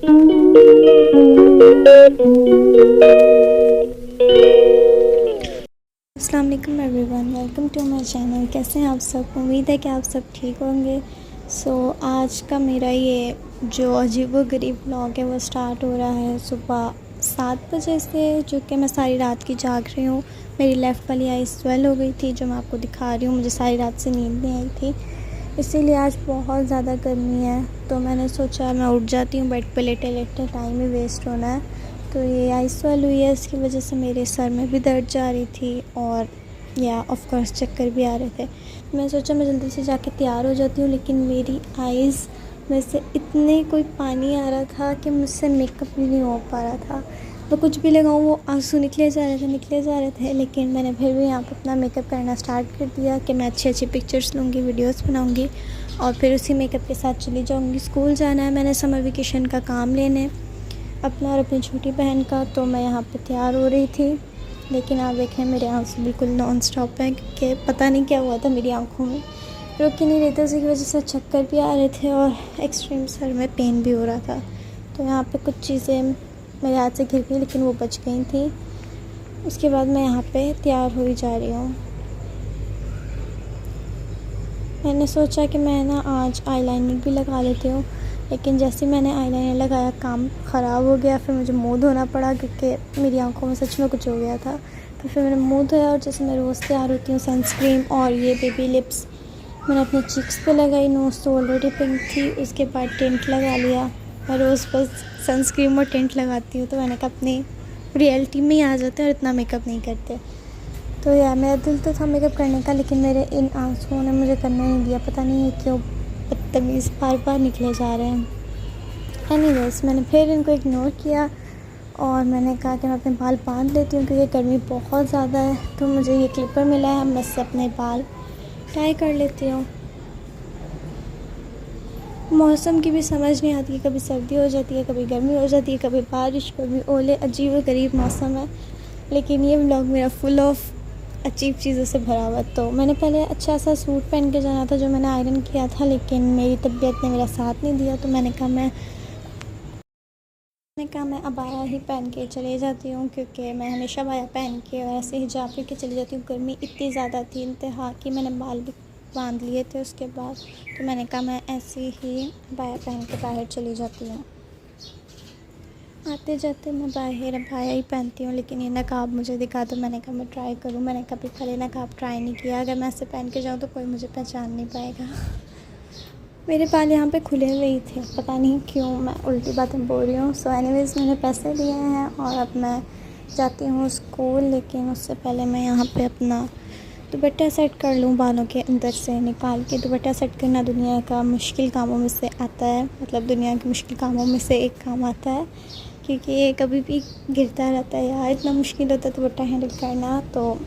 अस्सलाम वालेकुम everyone, welcome to my channel. कैसे हैं आप सब? उम्मीद है कि आप सब ठीक होंगे। आज का मेरा ये जो अजीबोगरीब व्लॉग है वो स्टार्ट हो रहा है सुबह 7 बजे से, जो कि मैं सारी रात की जाग रही हूँ। मेरी लेफ़्ट वाली आई स्वेल हो गई थी, जो मैं आपको दिखा रही हूँ। मुझे सारी रात से नींद नहीं आई थी, इसीलिए आज बहुत ज़्यादा गर्मी है। तो मैंने सोचा मैं उठ जाती हूँ, बेड पे लेटे लेटे टाइम ही वेस्ट होना है। तो ये आई स्वेल हुई है, इसकी वजह से मेरे सर में भी दर्द जा रही थी और या ऑफ कोर्स चक्कर भी आ रहे थे। मैं सोचा मैं जल्दी से जाके तैयार हो जाती हूँ, लेकिन मेरी आइज़ में से इतने कोई पानी आ रहा था कि मुझसे मेकअप भी नहीं हो पा रहा था। मैं कुछ भी लगाऊँ वो आंसू निकले जा रहे थे। लेकिन मैंने फिर भी यहाँ पर अपना मेकअप करना स्टार्ट कर दिया कि मैं अच्छी अच्छी पिक्चर्स लूँगी, वीडियोस बनाऊँगी और फिर उसी मेकअप के साथ चली जाऊँगी। स्कूल जाना है मैंने, समर वेकेशन का काम लेने अपना और अपनी छोटी बहन का। तो मैं यहाँ पे तैयार हो रही थी, लेकिन आप देखें मेरे आंसू बिल्कुल नॉन स्टॉप हैं, क्योंकि पता नहीं क्या हुआ था, मेरी आंखों में रुक ही नहीं रहे थे। उसी की वजह से चक्कर भी आ रहे थे और एक्सट्रीम सर में पेन भी हो रहा था। तो यहाँ पे कुछ चीज़ें मेरे हाथ से गिर गई, लेकिन वो बच गई थी। उसके बाद मैं यहाँ पे तैयार हो ही जा रही हूँ। मैंने सोचा कि मैं ना आज आईलाइनर भी लगा लेती हूँ, लेकिन जैसे मैंने आईलाइनर लगाया काम ख़राब हो गया। फिर मुझे मुँह धोना पड़ा, क्योंकि मेरी आंखों में सच में कुछ हो गया था। तो फिर मैंने मुँह धोया और जैसे मैं रोज़ तैयार होती हूँ, सनस्क्रीन और ये बेबी लिप्स मैंने अपने चिक्स पे लगाई। नोज़ तो ऑलरेडी पिंक थी। उसके बाद टेंट लगा लिया। मैं रोज़ बस सनस्क्रीन और टेंट लगाती हूँ, तो मैंने कहा अपनी रियलिटी में ही आ जाते हैं और इतना मेकअप नहीं करते। तो यार मेरा दिल तो था मेकअप करने का, लेकिन मेरे इन आंसुओं ने मुझे करने नहीं दिया। पता नहीं क्यों बदतमीज़ बार बार निकले जा रहे हैं। एनीवेज़ मैंने फिर इनको इग्नोर किया और मैंने कहा कि मैं अपने बाल बांध लेती हूँ, क्योंकि गर्मी बहुत ज़्यादा है। तो मुझे ये क्लिपर मिला है, मैं इससे अपने बाल टाई कर लेती हूँ। मौसम की भी समझ नहीं आती, कभी सर्दी हो जाती है, कभी गर्मी हो जाती है, कभी बारिश, कभी ओले। अजीब व गरीब मौसम है, लेकिन ये व्लॉग मेरा फुल ऑफ अजीब चीज़ों से भरा हुआ। तो मैंने पहले अच्छा सा सूट पहन के जाना था, जो मैंने आयरन किया था, लेकिन मेरी तबीयत ने मेरा साथ नहीं दिया। तो मैंने कहा मैं अबाया ही पहन के चले जाती हूँ, क्योंकि मैं हमेशा अबाया पहन के और ऐसे हिजाब करके चली जाती हूँ। गर्मी इतनी ज़्यादा थी इंतहा की, मैंने बाल भी बांध लिए थे उसके बाद। तो मैंने कहा मैं ऐसे ही अबाया पहन के बाहर चली जाती हूँ। आते जाते मैं बाहर अबाया ही पहनती हूँ, लेकिन ये नकाब मुझे दिखा, तो मैंने कहा मैं ट्राई करूँ। मैंने कभी पहले नकाब ट्राई नहीं किया। अगर मैं ऐसे पहन के जाऊँ तो कोई मुझे पहचान नहीं पाएगा। मेरे बाल यहाँ पे खुले हुए ही थे, पता नहीं क्यों मैं उल्टी बातें बोल रही हूँ। एनीवेज़ मैंने पैसे दिए हैं और अब मैं जाती हूँ स्कूल। लेकिन उससे पहले मैं यहाँ पे अपना दुपट्टा सेट कर लूँ, बालों के अंदर से निकाल के। दुपट्टा सेट करना दुनिया का मुश्किल कामों में से आता है, मतलब दुनिया के मुश्किल कामों में से एक काम आता है, क्योंकि ये कभी भी गिरता रहता है यार। इतना मुश्किल होता है दुपट्टा हैंडल करना। तो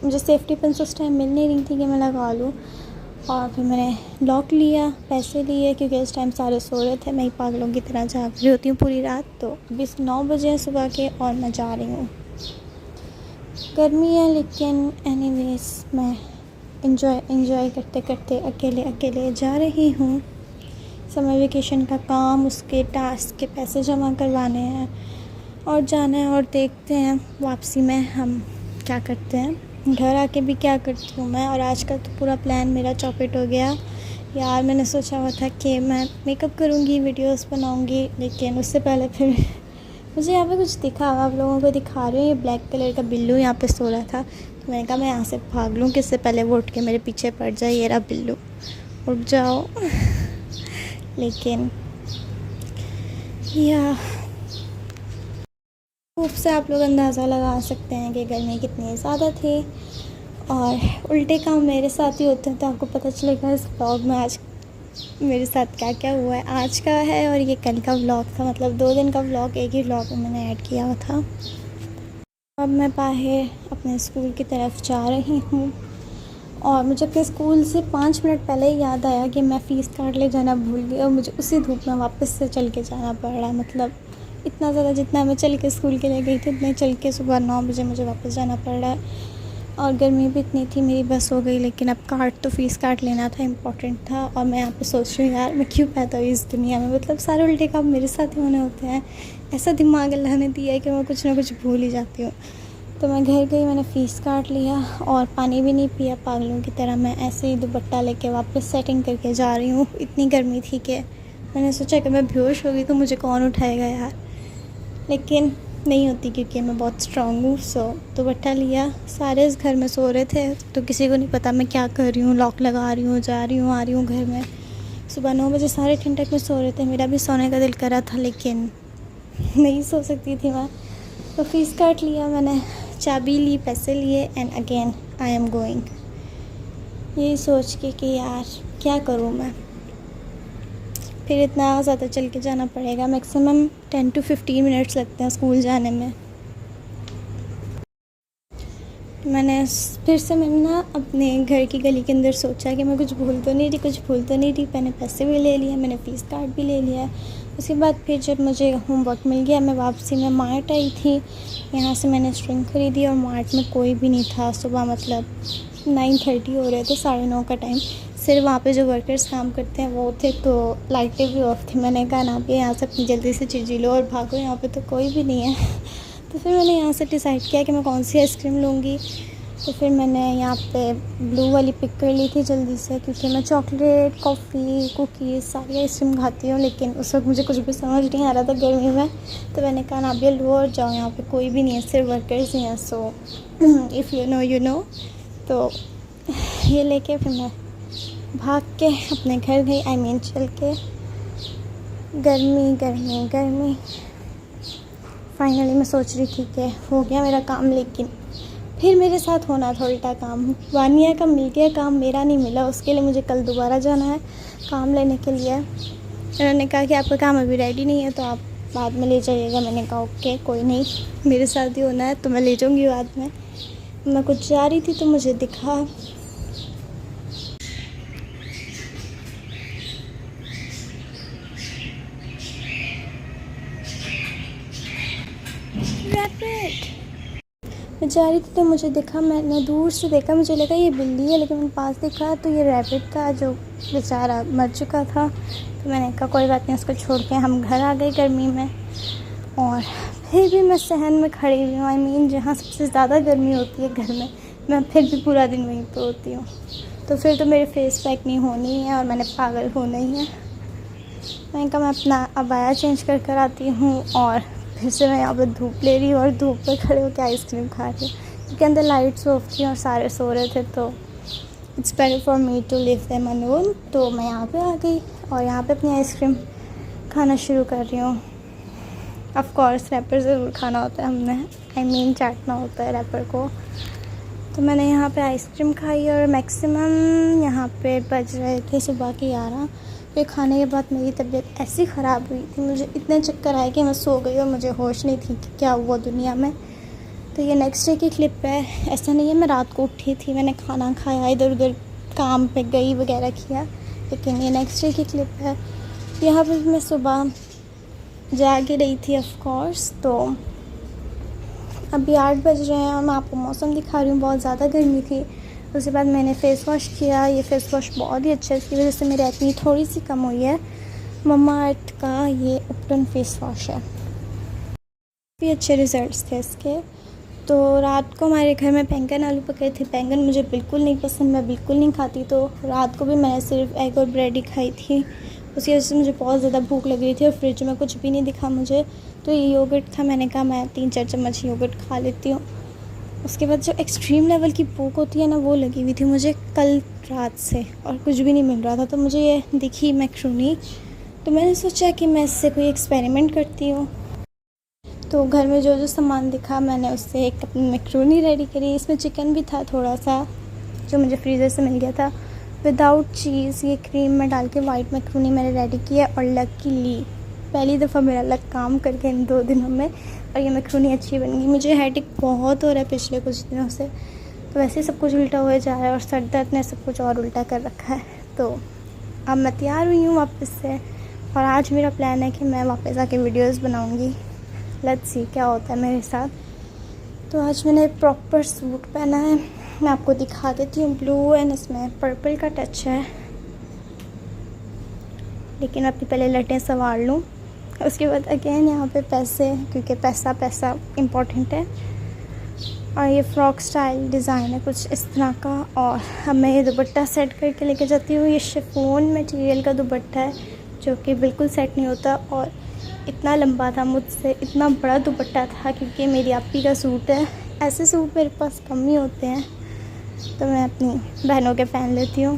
मुझे सेफ्टी पिन्स उस टाइम मिल नहीं रही थी कि मैं लगा लूँ, और फिर मैंने लॉक लिया, पैसे लिए, क्योंकि इस टाइम सारे सो रहे थे। मैं ही पागलों की तरह जाग रही होती हूँ पूरी रात। तो अभी 9 बजे हैं सुबह के और मैं जा रही हूँ। गर्मी है, लेकिन एनीवेज़ मैं एंजॉय करते करते अकेले जा रही हूँ। समर वेकेशन का काम, उसके टास्क के पैसे जमा करवाने हैं और जाना है, और देखते हैं वापसी में हम क्या करते हैं। घर आके भी क्या करती हूँ मैं। और आज का तो पूरा प्लान मेरा चौपट हो गया यार। मैंने सोचा हुआ था कि मैं मेकअप करूँगी, वीडियोस बनाऊँगी, लेकिन उससे पहले फिर मुझे यहाँ पे कुछ दिखा। आप लोगों को दिखा रही हूँ, ये ब्लैक कलर का बिल्लू यहाँ पे सो रहा था। तो मैंने कहा मैं यहाँ से भाग लूँ, कि इससे पहले वो उठ के मेरे पीछे पड़ जाए। ये रहा बिल्लू, उठ जाओ। लेकिन या धूप से आप लोग अंदाज़ा लगा सकते हैं कि गर्मी कितनी ज़्यादा थी। और उल्टे काम मेरे साथ ही होते हैं, तो आपको पता चलेगा इस व्लॉग में आज मेरे साथ क्या क्या हुआ है। आज का है और ये कल का व्लॉग था, मतलब 2 दिन का व्लॉग एक ही व्लॉग में मैंने ऐड किया हुआ था। अब मैं बाहर अपने स्कूल की तरफ जा रही हूँ, और मुझे अपने स्कूल से 5 मिनट पहले ही याद आया कि मैं फ़ीस कार्ड ले जाना भूल गई, और मुझे उसी धूप में वापस से चल के जाना पड़ रहा है। मतलब इतना ज़्यादा जितना मैं चल के स्कूल के लिए गई थी, उतने चल के सुबह 9 बजे मुझे वापस जाना पड़ रहा है। और गर्मी भी इतनी थी, मेरी बस हो गई, लेकिन अब फ़ीस कार्ड लेना था, इम्पोर्टेंट था। और मैं यहाँ पे सोच रही हूँ यार मैं क्यों पैदा हुई इस दुनिया में, मतलब सारे उल्टे काम मेरे साथ ही होने होते हैं। ऐसा दिमाग अल्लाह ने दिया है कि मैं कुछ ना कुछ भूल ही जाती हूँ। तो मैं घर गई, मैंने फ़ीस काट लिया और पानी भी नहीं पिया पागलों की तरह। मैं ऐसे ही दुपट्टा लेके वापस सेटिंग करके जा रही हूँ। इतनी गर्मी थी कि मैंने सोचा कि मैं बेहोश हो गई तो मुझे कौन उठाएगा यार, लेकिन नहीं होती क्योंकि मैं बहुत स्ट्रॉन्ग हूँ। सो दुपट्टा लिया, सारे इस घर में सो रहे थे तो किसी को नहीं पता मैं क्या कर रही हूँ, लॉक लगा रही हूँ, जा रही हूँ आ रही हूँ घर में। सुबह 9 बजे सारे ठंडक में सो रहे थे, मेरा भी सोने का दिल करा था लेकिन नहीं सो सकती थी मैं। तो फ़ीस काट लिया मैंने, चाबी ली, पैसे लिए and again I am going, यही सोच के कि यार क्या करूँ मैं। फिर इतना ज़्यादा चल के जाना पड़ेगा, मैक्सिमम 10 to 15 मिनट्स लगते हैं स्कूल जाने में। मैंने ना अपने घर की गली के अंदर सोचा कि मैं कुछ भूल तो नहीं रही, मैंने पैसे भी ले लिए, मैंने फ़ीस कार्ड भी ले लिया। उसके बाद फिर जब मुझे होमवर्क मिल गया, मैं वापसी में मार्ट आई थी, यहाँ से मैंने स्ट्रिंग खरीदी और मार्ट में कोई भी नहीं था। सुबह मतलब 9:30 हो रहे थे, 9:30 का टाइम। सिर्फ वहाँ पे जो वर्कर्स काम करते हैं वो थे, तो लाइटें भी ऑफ थी। मैंने कहा ना भी यहाँ से अपनी जल्दी से चीज़ लो और भागो, यहाँ पे तो कोई भी नहीं है। तो फिर मैंने यहाँ से डिसाइड किया कि मैं कौन सी आइसक्रीम लूँगी। तो फिर मैंने यहाँ पे ब्लू वाली पिक कर ली थी जल्दी से, क्योंकि मैं चॉकलेट, कॉफ़ी, कुकीज़ सारी आइसक्रीम खाती हूँ, लेकिन उस वक्त मुझे कुछ भी समझ नहीं आ रहा था गर्मी में। तो मैंने कहा ना भी लो और जाओ, यहाँ पे कोई भी नहीं है, सिर्फ वर्कर्स ही हैं। So if you know. तो ये लेके फिर मैं भाग के अपने घर गई, चल के। गर्मी फाइनली मैं सोच रही थी कि हो गया मेरा काम, लेकिन फिर मेरे साथ होना था उल्टा काम। वानिया का मिल गया काम, मेरा नहीं मिला। उसके लिए मुझे कल दोबारा जाना है काम लेने के लिए। उन्होंने कहा कि आपका काम अभी रेडी नहीं है तो आप बाद में ले जाइएगा। मैंने कहा ओके कोई नहीं, मेरे साथ ही होना है तो मैं ले जाऊँगी बाद में। मैं कुछ जा रही थी तो मुझे दिखा रैपिड, मैं जा रही थी तो मुझे दिखा, मैंने दूर से देखा, मुझे लगा ये बिल्ली है, लेकिन मैंने पास देखा तो ये रैबिट था जो बेचारा मर चुका था। तो मैंने कहा कोई बात नहीं, उसको छोड़ के हम घर आ गए गर्मी में। और फिर भी मैं सहन में खड़ी हुई हूँ, जहाँ सबसे ज़्यादा गर्मी होती है घर में, मैं फिर भी पूरा दिन वहीं पर होती हूँ। तो फिर तो मेरे फेस पैक नहीं होनी है और मैंने पागल होना ही है। मैंने कहा मैं अपना अबाया चेंज कर आती हूँ और फिर से मैं यहाँ पर धूप ले रही हूँ और धूप पे खड़े होकर आइसक्रीम खा रही हूँ, क्योंकि अंदर लाइट्स ऑफ थी और सारे सो रहे थे। तो it's better for me to leave them alone. तो मैं यहाँ पे आ गई और यहाँ पे अपनी आइसक्रीम खाना शुरू कर रही हूँ। ऑफ कोर्स रैपर ज़रूर खाना होता है, हमने चाटना होता है रैपर को। तो मैंने यहाँ पे आइसक्रीम खाई और मैक्सिमम यहाँ पे बज रहे थे सुबह के 11। फिर खाने के बाद मेरी तबीयत ऐसी ख़राब हुई थी, मुझे इतने चक्कर आए कि मैं सो गई और मुझे होश नहीं थी कि क्या हुआ दुनिया में। तो ये नेक्स्ट डे की क्लिप है। ऐसा नहीं है मैं रात को उठी थी, मैंने खाना खाया, इधर उधर काम पे गई वगैरह किया, लेकिन ये नेक्स्ट डे की क्लिप है। यहाँ पर मैं सुबह जाग रही थी ऑफ कोर्स। तो अभी 8 बज रहे हैं और मैं आपको मौसम दिखा रही हूँ, बहुत ज़्यादा गर्मी थी। उसके बाद मैंने फ़ेस वॉश किया, ये फ़ेस वॉश बहुत ही अच्छा है, इसकी वजह से मेरी एक्ने थोड़ी सी कम हुई है। ममाअर्थ का ये उपटन फ़ेस वॉश है, भी अच्छे रिज़ल्ट्स थे इसके। तो रात को हमारे घर में बैंगन आलू पकाए थे। बैंगन मुझे बिल्कुल नहीं पसंद, मैं बिल्कुल नहीं खाती, तो रात को भी मैंने सिर्फ एग और ब्रेड ही खाई थी। उसकी वजह से मुझे बहुत ज़्यादा भूख लग रही थी और फ्रिज में कुछ भी नहीं दिखा मुझे। तो ये योगर्ट था, मैंने कहा मैं 3-4 चम्मच योगर्ट खा लेती हूँ। उसके बाद जो एक्सट्रीम लेवल की भूख होती है ना, वो लगी हुई थी मुझे कल रात से और कुछ भी नहीं मिल रहा था। तो मुझे ये दिखी मैक्रोनी, तो मैंने सोचा कि मैं इससे कोई एक्सपेरिमेंट करती हूँ। तो घर में जो जो सामान दिखा मैंने उससे एक अपनी मैक्रोनी रेडी करी। इसमें चिकन भी था थोड़ा सा जो मुझे फ्रीज़र से मिल गया था, विदाउट चीज़। ये क्रीम में डाल के वाइट मैक्रोनी मैंने रेडी किया और लकीली पहली दफ़ा मेरा लक काम करके इन 2 दिनों में, और ये मैक्रोनी अच्छी बन गई। मुझे हेडेक बहुत हो रहा है पिछले कुछ दिनों से, तो वैसे ही सब कुछ उल्टा हो जा रहा है और सर दर्द ने सब कुछ और उल्टा कर रखा है। तो अब मैं तैयार हुई हूँ वापस से, और आज मेरा प्लान है कि मैं वापस आके वीडियोस बनाऊँगी। लेट्स सी क्या होता है मेरे साथ। तो आज मैंने प्रॉपर सूट पहना है मैं आपको दिखा देती हूँ। ब्लू एंड इसमें पर्पल का टच है, लेकिन अपनी पहले लटें संवार लूँ। उसके बाद अगेन यहाँ पे पैसे, क्योंकि पैसा पैसा इम्पोर्टेंट है। और ये फ्रॉक स्टाइल डिज़ाइन है कुछ इस तरह का। और अब मैं ये दुपट्टा सेट करके लेके जाती हूँ। ये शिफॉन मटेरियल का दुपट्टा है जो कि बिल्कुल सेट नहीं होता, और इतना लंबा था मुझसे, इतना बड़ा दुपट्टा था, क्योंकि मेरी आपी का सूट है। ऐसे सूट मेरे पास कम ही होते हैं, तो मैं अपनी बहनों के पहन लेती हूँ।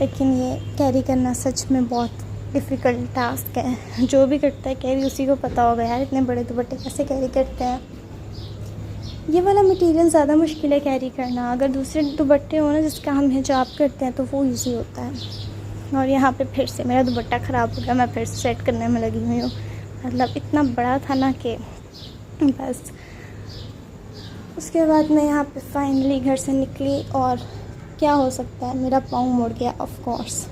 लेकिन ये कैरी करना सच में बहुत डिफ़िकल्ट टास्क है। जो भी करता है कैरी उसी को पता होगा यार, इतने बड़े दुपट्टे कैसे कैरी करते हैं। ये वाला मटेरियल ज़्यादा मुश्किल है कैरी करना। अगर दूसरे दुपट्टे हो ना जिसका हम हिजाब करते हैं तो वो ईजी होता है। और यहाँ पे फिर से मेरा दुपट्टा ख़राब हो गया, मैं फिर से सेट करने में लगी हुई हूँ। मतलब इतना बड़ा था ना कि बस। उसके बाद मैं यहाँ पे फाइनली घर से निकली, और क्या हो सकता है, मेरा पाँव मुड़ गया ऑफ कोर्स।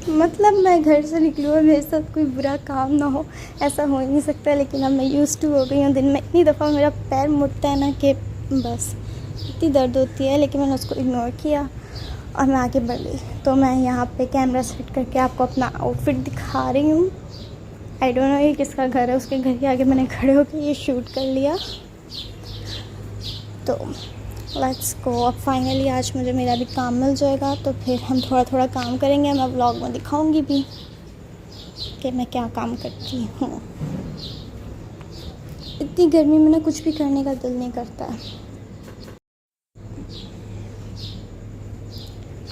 मतलब मैं घर से निकली और मेरे साथ कोई बुरा काम ना हो, ऐसा हो ही नहीं सकता। लेकिन अब मैं यूज़ टू हो गई हूँ। दिन में इतनी दफ़ा मेरा पैर मुड़ता है ना कि बस इतनी दर्द होती है, लेकिन मैंने उसको इग्नोर किया और मैं आगे बढ़ गई। तो मैं यहाँ पे कैमरा सेट करके आपको अपना आउटफिट दिखा रही हूँ। आई डोंट नो ये किसका घर है, उसके घर के आगे मैंने खड़े होकर ये शूट कर लिया। तो लेट्स गो। अब फाइनली आज मुझे मेरा भी काम मिल जाएगा, तो फिर हम थोड़ा थोड़ा काम करेंगे। मैं व्लॉग में दिखाऊंगी भी कि मैं क्या काम करती हूँ। इतनी गर्मी में ना कुछ भी करने का दिल नहीं करता है।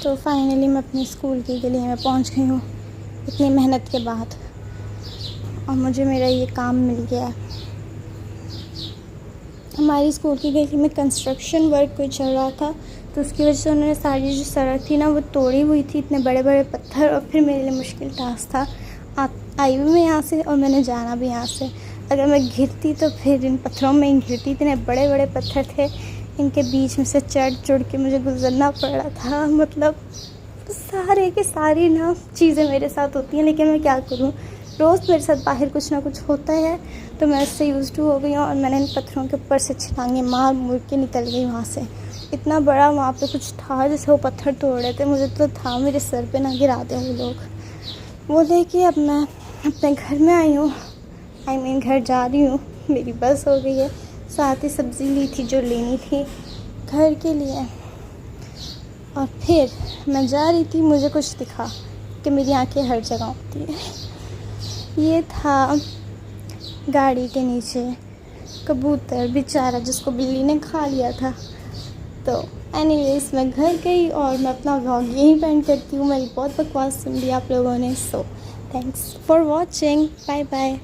तो फाइनली मैं अपनी स्कूल की गली में पहुँच गई हूँ इतनी मेहनत के बाद, और मुझे मेरा ये काम मिल गया है। हमारी स्कूल की गली में कंस्ट्रक्शन वर्क कोई चल रहा था, तो उसकी वजह से उन्होंने सारी जो सड़क थी ना वो तोड़ी हुई थी, इतने बड़े बड़े पत्थर। और फिर मेरे लिए मुश्किल टास्क था। आई भी मैं यहाँ से और मैंने जाना भी यहाँ से। अगर मैं गिरती तो फिर इन पत्थरों में ही गिरती। इतने बड़े बड़े पत्थर थे, इनके बीच में से चढ़ के मुझे गुजरना पड़ रहा था। मतलब सारे की सारी ना चीज़ें मेरे साथ होती हैं, लेकिन मैं क्या करूँ, रोज़ मेरे साथ बाहर कुछ ना कुछ होता है। तो मैं उससे यूज़ टू हो गई हूँ, और मैंने इन पत्थरों के ऊपर से छलांगे मार मुड़ के निकल गई वहाँ से। इतना बड़ा वहाँ पे कुछ था जैसे वो पत्थर तोड़ रहे थे, मुझे तो था मेरे सर पे ना गिरा दे वो लोग। वो लेके अब मैं अपने घर में आई हूँ, आई मीन घर जा रही हूँ। मेरी बस हो गई है, साथ ही सब्ज़ी ली थी जो लेनी थी घर के लिए। और फिर मैं जा रही थी, मुझे कुछ दिखा कि मेरी आँखें हर जगह होती है। ये था गाड़ी के नीचे कबूतर बेचारा, जिसको बिल्ली ने खा लिया था। तो एनीवेज मैं घर गई और मैं अपना व्लॉग यहीं पेंड करती हूँ। मेरी बहुत बकवास सुन ली आप लोगों ने। So thanks for watching, bye bye.